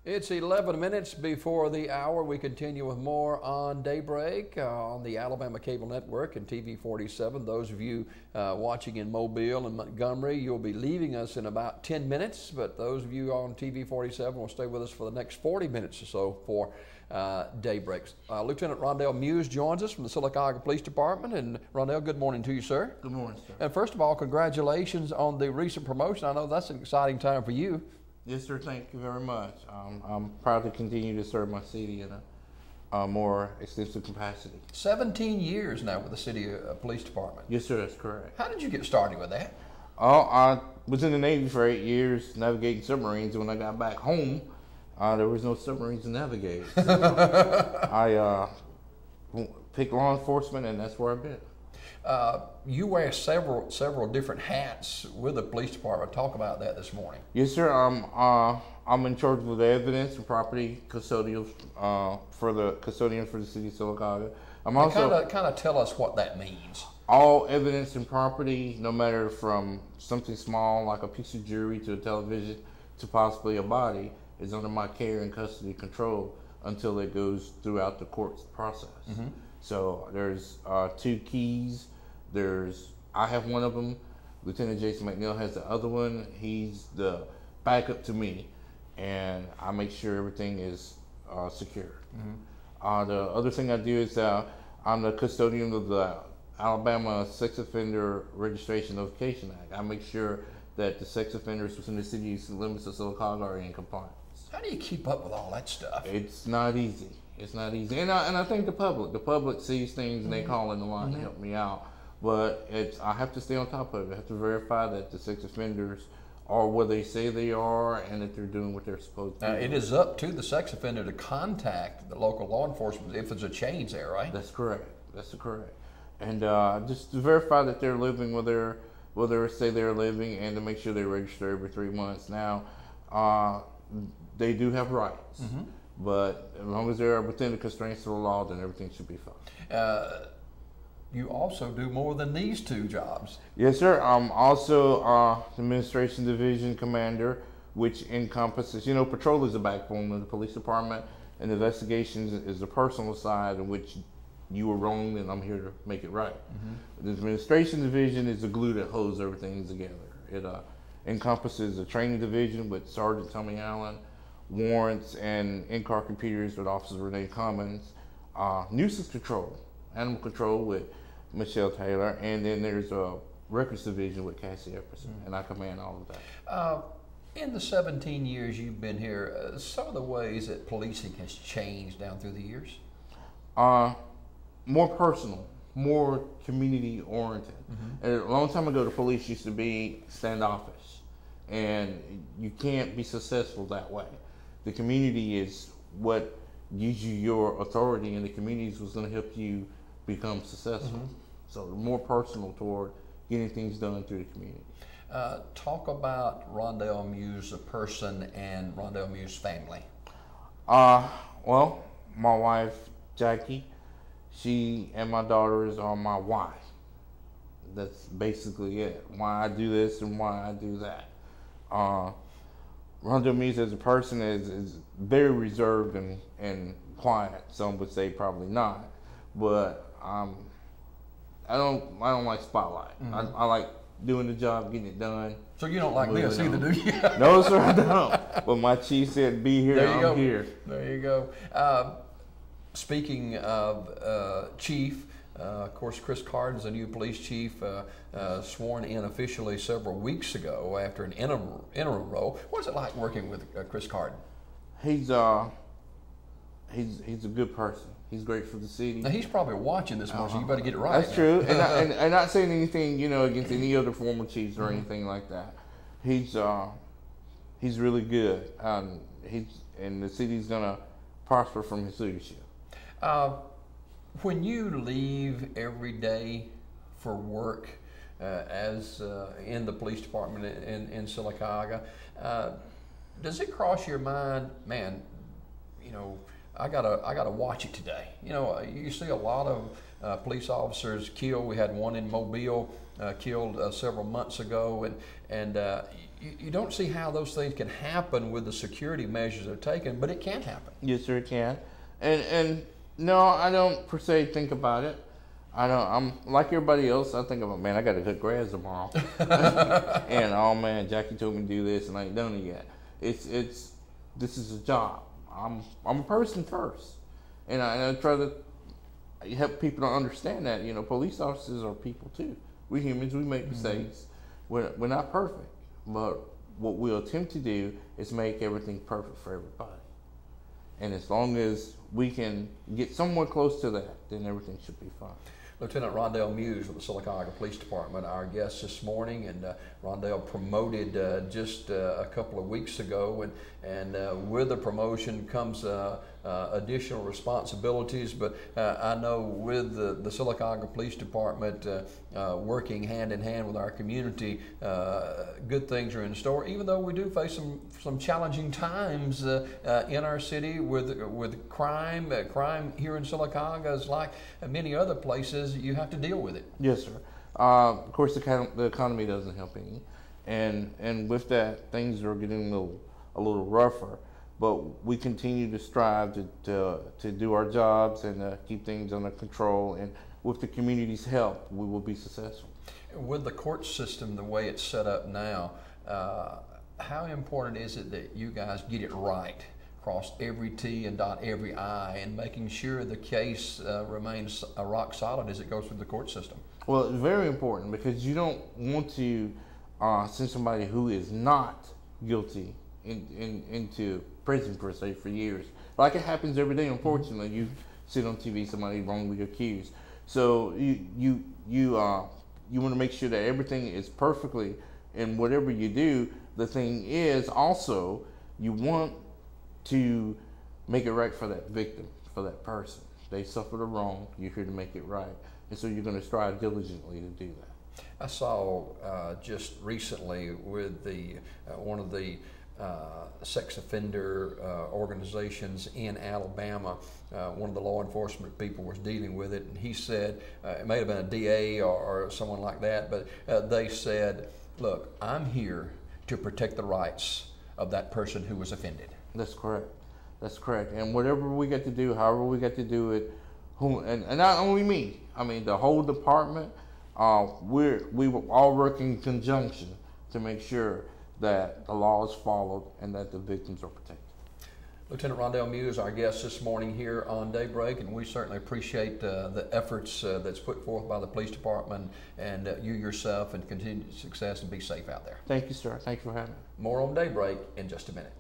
It's 11 minutes before the hour. We continue with more on Daybreak on the Alabama Cable Network and TV 47. Those of you watching in Mobile and Montgomery, you'll be leaving us in about 10 minutes, but those of you on TV 47 will stay with us for the next 40 minutes or so for Daybreaks. Lieutenant Rondell Muse joins us from the Sylacauga Police Department. And Rondell, good morning to you, sir. Good morning, sir. And first of all, congratulations on the recent promotion. I know that's an exciting time for you. Yes, sir. Thank you very much. I'm proud to continue to serve my city in a more extensive capacity. 17 years now with the City Police Department. Yes, sir. That's correct. How did you get started with that? I was in the Navy for 8 years navigating submarines. When I got back home, there was no submarines to navigate. So I picked law enforcement, and that's where I've been. You wear several different hats with the police department. Talk about that this morning. Yes, sir. I'm in charge of the evidence and property custodial for the custodian for the city of Sylacauga. I'm also kind of tell us what that means. All evidence and property, no matter from something small like a piece of jewelry to a television to possibly a body, is under my care and custody control until it goes throughout the court's process. Mm-hmm. So there's 2 keys. I have one of them. Lieutenant Jason McNeil has the other one. He's the backup to me, and I make sure everything is secure. Mm-hmm. The other thing I do is I'm the custodian of the Alabama Sex Offender Registration Notification Act. I make sure that the sex offenders within the city limits of Sylacauga are in compliance. How do you keep up with all that stuff? It's not easy. It's not easy. And I think the public sees things and they call in the line to help me out. But I have to stay on top of it. I have to verify that the sex offenders are where they say they are and that they're doing what they're supposed to do. It is up to the sex offender to contact the local law enforcement if there's a change there, right? That's correct. That's correct. And just to verify that they're living where they say they're living, and to make sure they register every 3 months. Now, they do have rights, but as long as they're within the constraints of the law, then everything should be fine. You also do more than these 2 jobs. Yes, sir. I'm also the Administration Division Commander, which encompasses, patrol is the backbone of the police department, and investigations is the personal side in which you were wrong and I'm here to make it right. Mm-hmm. The Administration Division is the glue that holds everything together. It encompasses the training division with Sergeant Tommy Allen, warrants and in-car computers with Officer Renee Cummins, nuisance control, animal control with Michelle Taylor, and then there's a records division with Cassie Epperson, and I command all of that. In the 17 years you've been here, some of the ways that policing has changed down through the years? More personal, more community oriented. Mm-hmm. A long time ago, the police used to be standoffish, and you can't be successful that way. The community is what gives you your authority, and the community is what's going to help you become successful. Mm-hmm. So more personal toward getting things done through the community. Talk about Rondell Muse, the person, and Rondell Muse family. Well, my wife, Jackie, she and my daughters are my why. That's basically it. Why I do this and why I do that. Rondell Muse as a person is very reserved and quiet. Some would say probably not, but I don't like spotlight. Mm-hmm. I like doing the job, getting it done. So you don't like this either, do you? No, sir, I don't. But my chief said, "Be here." I'm here. There you go. Speaking of chief, of course, Chris Carden's the new police chief, sworn in officially several weeks ago after an interim role. What's it like working with Chris Carden? He's a good person. He's great for the city. Now he's probably watching this one, so you better get it right. That's true, and not saying anything, against any other former chiefs or anything like that. He's really good. And the city's gonna prosper from his leadership. When you leave every day for work, as in the police department in Sylacauga, does it cross your mind, man, I gotta watch it today. You know, you see a lot of police officers killed. We had one in Mobile killed several months ago, and you don't see how those things can happen with the security measures they're taken, but it can happen. Yes, sir, it can. And no, I don't per se think about it. I'm like everybody else. I think about, man, I got to cut grass tomorrow, and oh man, Jackie told me to do this, and I ain't done it yet. This is a job. I'm a person first, and I try to help people to understand that. You know, police officers are people too. We're humans. We make mistakes. We're not perfect, but what we'll attempt to do is make everything perfect for everybody. And as long as we can get somewhere close to that, then everything should be fine. Lieutenant Rondell Muse with the Sylacauga Police Department, our guest this morning, and Rondell promoted just a couple of weeks ago, and with the promotion comes additional responsibilities. But I know with the Sylacauga Police Department working hand in hand with our community, good things are in store. Even though we do face some challenging times in our city with crime. Crime here in Sylacauga is like many other places. You have to deal with it. Yes, sir. Of course, the economy doesn't help any, and with that, things are getting a little rougher. But we continue to strive to do our jobs and keep things under control. And with the community's help, we will be successful. With the court system the way it's set up now, how important is it that you guys get it right? Cross every T and dot every I, and making sure the case remains rock solid as it goes through the court system? Well, it's very important because you don't want to send somebody who is not guilty into prison per se for years. Like it happens every day, unfortunately. You sit on TV, somebody wrongly accused. So you want to make sure that everything is perfectly, and whatever you do, the thing is also you want to make it right for that victim, for that person. They suffered a wrong, you're here to make it right. And so you're going to strive diligently to do that. I saw just recently with one of the sex offender organizations in Alabama, one of the law enforcement people was dealing with it, and he said, it may have been a DA or someone like that, but they said, look, I'm here to protect the rights of that person who was offended. That's correct. That's correct. And whatever we get to do, however we get to do it, and not only me, I mean the whole department, we all work in conjunction to make sure that the law is followed and that the victims are protected. Lieutenant Rondell Muse, our guest this morning here on Daybreak, and we certainly appreciate the efforts that's put forth by the police department and you yourself, and continued success, and be safe out there. Thank you, sir. Thank you for having me. More on Daybreak in just a minute.